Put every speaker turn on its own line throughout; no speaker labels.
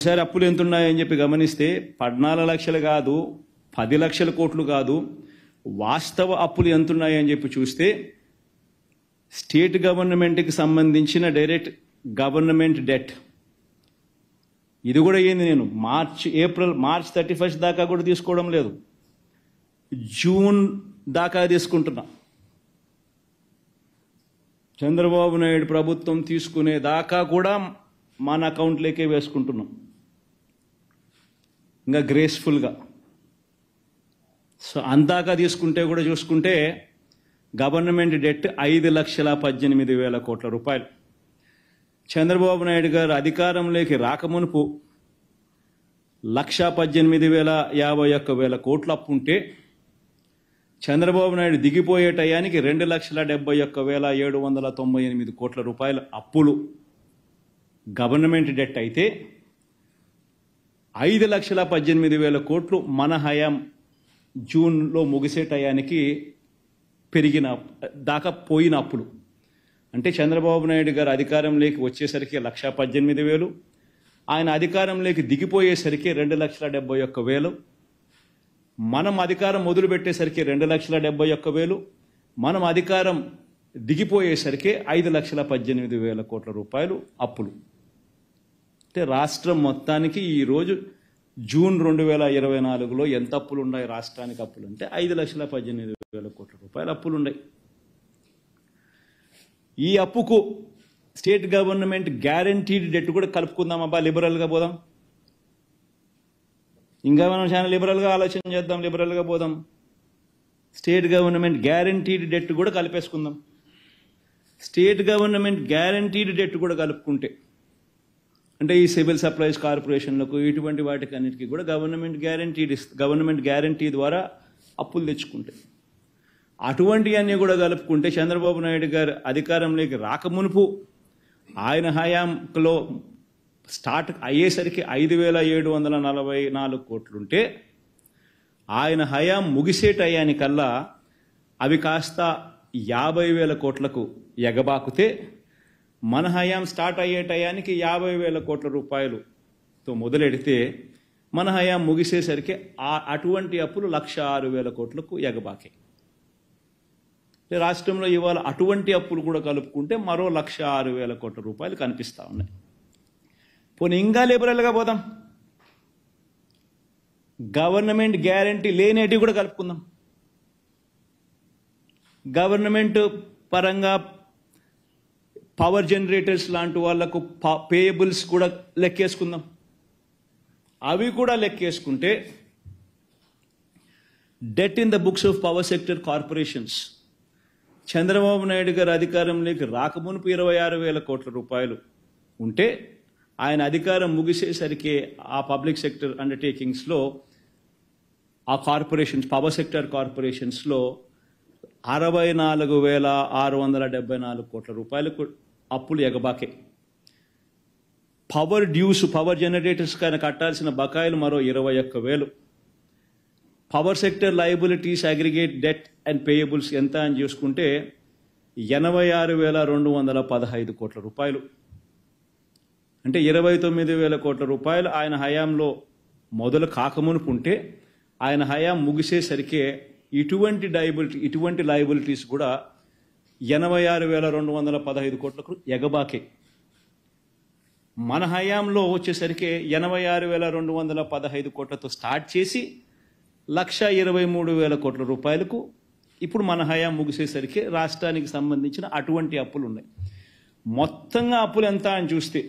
ఒకసారి అప్పులు ఎంత ఉన్నాయని చెప్పి గమనిస్తే 14 లక్షలు కాదు, 10 లక్షల కోట్లు కాదు, వాస్తవ అప్పులు ఎంత ఉన్నాయని చెప్పి చూస్తే స్టేట్ గవర్నమెంట్కి సంబంధించిన డైరెక్ట్ గవర్నమెంట్ డెట్ ఇది కూడా ఏంది, నేను మార్చ్ 31 దాకా కూడా తీసుకోవడం లేదు, జూన్ దాకా తీసుకుంటున్నా. చంద్రబాబు నాయుడు ప్రభుత్వం తీసుకునే దాకా కూడా మన అకౌంట్లోకే వేసుకుంటున్నాం, ఇంకా గ్రేస్ఫుల్గా. సో అందాక తీసుకుంటే కూడా చూసుకుంటే గవర్నమెంట్ డెట్ 5,18,000 కోట్ల రూపాయలు. చంద్రబాబు నాయుడు గారు అధికారంలోకి రాకమునుపు 1,18,051 కోట్ల అప్పు ఉంటే చంద్రబాబు నాయుడు దిగిపోయే టయానికి 2,71,798 కోట్ల రూపాయల అప్పులు గవర్నమెంట్ డెట్ అయితే 5,18,000 కోట్లు మన హయాం జూన్లో ముగిసే టయానికి పెరిగిన దాకా పోయిన అప్పులు. అంటే చంద్రబాబు నాయుడు గారు అధికారంలోకి వచ్చేసరికి 1,18,000, ఆయన అధికారంలోకి దిగిపోయేసరికి 2,71,000, మనం అధికారం మొదలుపెట్టేసరికి 2,71,000, మనం అధికారం దిగిపోయేసరికి 5,18,000 కోట్ల రూపాయలు అప్పులు. అంటే రాష్ట్రం మొత్తానికి ఈరోజు జూన్ 2024లో ఎంత అప్పులు ఉన్నాయి రాష్ట్రానికి అప్పులు అంటే 5,18,000 కోట్ల రూపాయలు అప్పులు ఉన్నాయి. ఈ అప్పుకు స్టేట్ గవర్నమెంట్ గ్యారంటీడ్ డెట్ కూడా కలుపుకుందాం. అబ్బా లిబరల్గా పోదాం, ఇంకా మనం చాలా లిబరల్గా ఆలోచన చేద్దాం, లిబరల్గా పోదాం. స్టేట్ గవర్నమెంట్ గ్యారంటీడ్ డెట్ కూడా కలిపేసుకుందాం. స్టేట్ గవర్నమెంట్ గ్యారంటీడ్ డెట్ కూడా కలుపుకుంటే అంటే ఈ సివిల్ సప్లైస్ కార్పొరేషన్లకు ఇటువంటి వాటికి అన్నిటికీ కూడా గవర్నమెంట్ గ్యారంటీ ద్వారా అప్పులు తెచ్చుకుంటే అటువంటివన్నీ కూడా కలుపుకుంటే చంద్రబాబు నాయుడు గారు అధికారంలోకి రాకమునుపు ఆయన హయాంలో స్టార్ట్ అయ్యేసరికి 5,744 కోట్లుంటే ఆయన హయాం ముగిసే టయానికల్లా అవి కాస్త 50,000 కోట్లకు ఎగబాకుతే మన హయాం స్టార్ట్ అయ్యే టయానికి 50,000 కోట్ల రూపాయలుతో మొదలెడితే మన హయాం ముగిసేసరికి అటువంటి అప్పులు 106,000 కోట్లకు ఎగబాకే. రాష్ట్రంలో ఇవాళ అటువంటి అప్పులు కూడా కలుపుకుంటే మరో 106,000 కోట్ల రూపాయలు కనిపిస్తూ ఉన్నాయి. పోనీ ఇంకా లిబరల్గా పోదాం, గవర్నమెంట్ గ్యారంటీ లేనేటివి కూడా కలుపుకుందాం. గవర్నమెంట్ పరంగా పవర్ జనరేటర్స్ లాంటి వాళ్లకు పేయబుల్స్ కూడా లెక్కేసుకుందాం. అవి కూడా లెక్కేసుకుంటే debt in the books of power sector corporations Chandrababu Naidu గారు అధికారంలోకి రాకమునుపు 26,000 కోట్ల రూపాయలు ఉంటే ఆయన అధికారం ముగిసేసరికి ఆ పబ్లిక్ సెక్టర్ అండర్టేకింగ్స్లో ఆ కార్పొరేషన్స్ పవర్ సెక్టర్ కార్పొరేషన్స్లో 64,674 కోట్ల రూపాయలకు అప్పులు ఎగబాకే. పవర్ డ్యూస్ పవర్ జనరేటర్స్ కన్నా కట్టాల్సిన బకాయిలు మరో 21,000. Power sector liabilities aggregate debt and payables ఎంత అని చూసుకుంటే 86,215 కోట్ల రూపాయలు. అంటే 29,000 కోట్ల రూపాయలు ఆయన హయాంలో మొదలు కాకమునుపు ఉంటే ఆయన హయాం ముగిసేసరికి ఇటువంటి లయబిలిటీస్ కూడా 86,215 కోట్లకు ఎగబాకే. మన హయాంలో వచ్చేసరికి 86,215 కోట్లతో స్టార్ట్ చేసి 1,23,000 కోట్ల రూపాయలకు ఇప్పుడు మన హయాం ముగిసేసరికి రాష్ట్రానికి సంబంధించిన అటువంటి అప్పులు ఉన్నాయి. మొత్తంగా అప్పులు ఎంత అని చూస్తే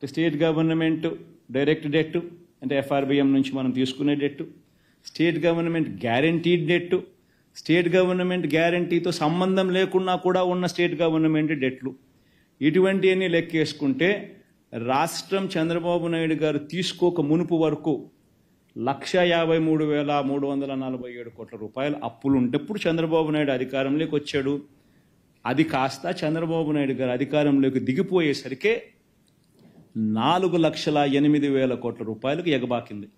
స్టేట్ గవర్నమెంట్ డైరెక్ట్ డెట్ అంటే FRBM నుంచి మనం తీసుకునే debt, state government guaranteed debt, state government గ్యారంటీతో సంబంధం లేకున్నా కూడా ఉన్న స్టేట్ గవర్నమెంట్ డెట్లు, ఇటువంటివన్నీ లెక్కేసుకుంటే రాష్ట్రం చంద్రబాబు నాయుడు గారు తీసుకోక మునుపు వరకు 1,53,347 కోట్ల రూపాయలు అప్పులు ఉంటప్పుడు చంద్రబాబు నాయుడు అధికారంలోకి వచ్చాడు. అది కాస్త చంద్రబాబు నాయుడు గారు అధికారంలోకి దిగిపోయేసరికి 4,08,000 కోట్ల రూపాయలకు ఎగబాకింది.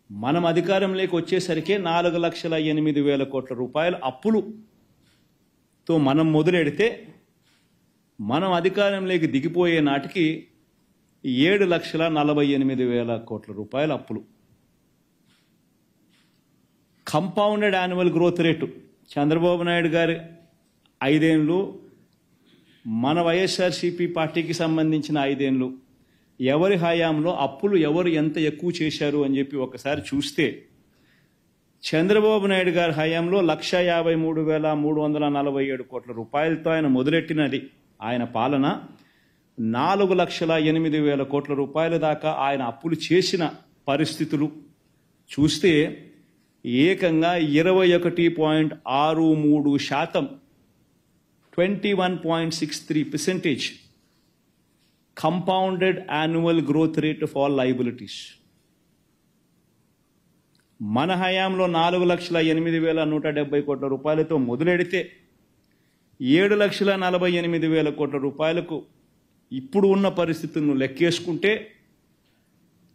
మనం అధికారంలోకి వచ్చేసరికి 4,08,000 కోట్ల రూపాయల అప్పులుతో మనం మొదలెడితే మనం అధికారంలోకి దిగిపోయే నాటికి 7,48,000 కోట్ల రూపాయల అప్పులు. Compounded annual growth rate Chandrababu Naidu గారి 5 ఏళ్ళు, మన వైఎస్ఆర్సీపీ పార్టీకి సంబంధించిన 5 ఏళ్ళు, ఎవరి హయాంలో అప్పులు ఎవరు ఎంత ఎక్కువ చేశారు అని చెప్పి ఒకసారి చూస్తే చంద్రబాబు నాయుడు గారి హయాంలో 1,53,347 కోట్ల రూపాయలతో ఆయన మొదలెట్టినది ఆయన పాలన. 4,08,000 కోట్ల రూపాయల దాకా ఆయన అప్పులు చేసిన పరిస్థితులు చూస్తే ఏకంగా 21.63%, 21.63% compounded annual growth rate of all liabilities. మన హయాంలో 4,08,170 కోట్ల రూపాయలతో మొదలెడితే 7,48,000 కోట్ల రూపాయలకు ఇప్పుడు ఉన్న పరిస్థితులను లెక్కేసుకుంటే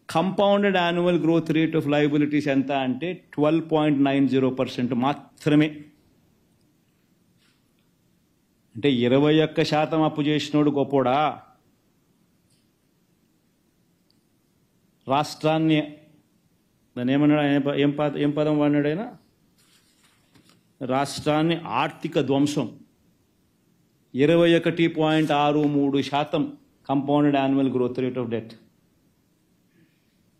compounded annual growth rate of liabilities ఎంత అంటే 12.90% మాత్రమే. అంటే 21% అప్పు చేసినోడు గొప్పోడా? రాష్ట్రాన్ని దాన్ని ఏమన్నాడు, ఏం పదం వాడినాడు ఆయన? రాష్ట్రాన్ని ఆర్థిక ధ్వంసం. 21.63% compounded annual growth rate of debt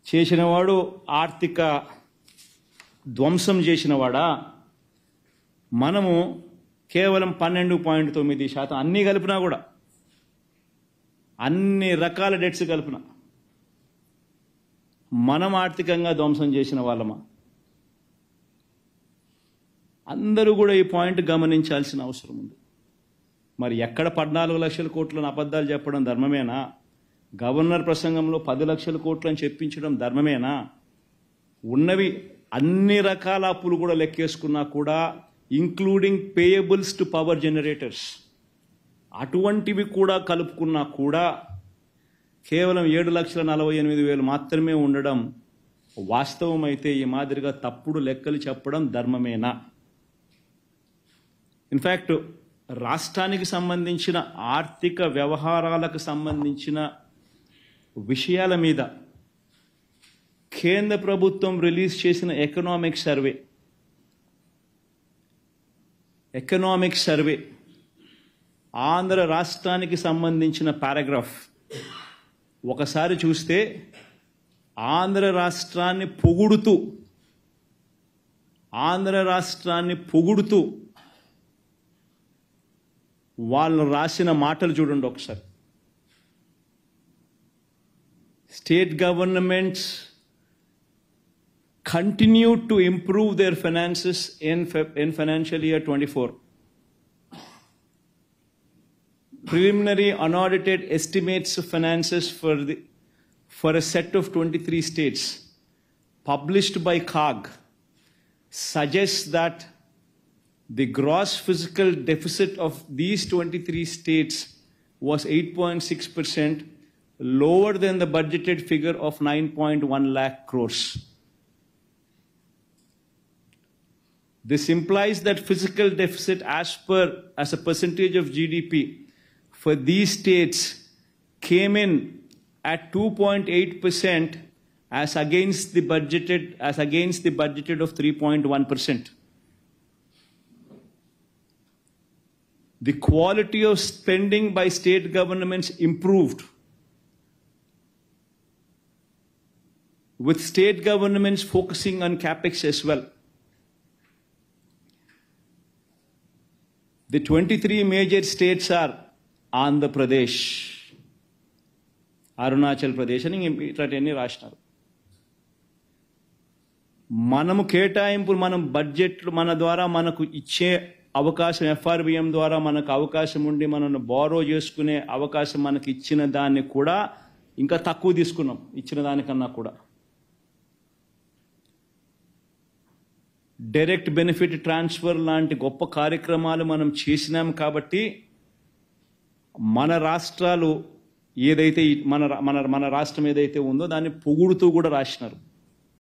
చేసినవాడు ఆర్థిక ధ్వంసం చేసినవాడా? మనము కేవలం 12.9%, అన్నీ కలిపినా కూడా, అన్ని రకాల డెట్స్ కలిపినా మనం ఆర్థికంగా ధ్వంసం చేసిన వాళ్ళమా? అందరూ కూడా ఈ పాయింట్ గమనించాల్సిన అవసరం ఉంది. మరి ఎక్కడ 14 లక్షల కోట్లను అబద్ధాలు చెప్పడం ధర్మమేనా? గవర్నర్ ప్రసంగంలో 10 లక్షల కోట్లు అని చెప్పించడం ధర్మమేనా? ఉన్నవి అన్ని రకాల అప్పులు కూడా లెక్కేసుకున్నా కూడా, including payables to power generators, అటువంటివి కూడా కలుపుకున్నా కూడా కేవలం 7,48,000 మాత్రమే ఉండడం వాస్తవమైతే ఈ మాదిరిగా తప్పుడు లెక్కలు చెప్పడం ధర్మమేనా? ఇన్ఫ్యాక్ట్ రాష్ట్రానికి సంబంధించిన ఆర్థిక వ్యవహారాలకు సంబంధించిన విషయాల మీద కేంద్ర ప్రభుత్వం రిలీజ్ చేసిన ఎకనామిక్ సర్వే ఆంధ్ర రాష్ట్రానికి సంబంధించిన పారాగ్రాఫ్ ఒకసారి చూస్తే ఆంధ్ర రాష్ట్రాన్ని పొగుడుతూ వాళ్ళు రాసిన మాటలు చూడండి ఒకసారి. State governments continue to improve their finances in financial year 24. Preliminary unaudited estimates of finances for a set of 23 states published by CAG suggests that the gross fiscal deficit of these 23 states was 8.6%, lower than the budgeted figure of 9.1 lakh crores. This implies that fiscal deficit as a percentage of GDP for these states came in at 2.8% as against the budgeted of 3.1%. The quality of spending by state governments improved, with state governments focusing on capex as well. The 23 major states are Andhra Pradesh, Arunachal Pradesh అని ఇట్లాంటివన్నీ రాసినారు. మనము కేటాయింపులు, మనం బడ్జెట్లు మన ద్వారా మనకు ఇచ్చే అవకాశం, FRBM ద్వారా మనకు అవకాశం ఉండి మనల్ని బారో చేసుకునే అవకాశం మనకి ఇచ్చిన దాన్ని కూడా ఇంకా తక్కువ తీసుకున్నాం, ఇచ్చిన దానికన్నా కూడా. డైరెక్ట్ బెనిఫిట్ ట్రాన్స్ఫర్ లాంటి గొప్ప కార్యక్రమాలు మనం చేసినాం కాబట్టి మన రాష్ట్రాలు ఏదైతే మన రాష్ట్రం ఏదైతే ఉందో దాన్ని పొగుడుతూ కూడా రాసినారు.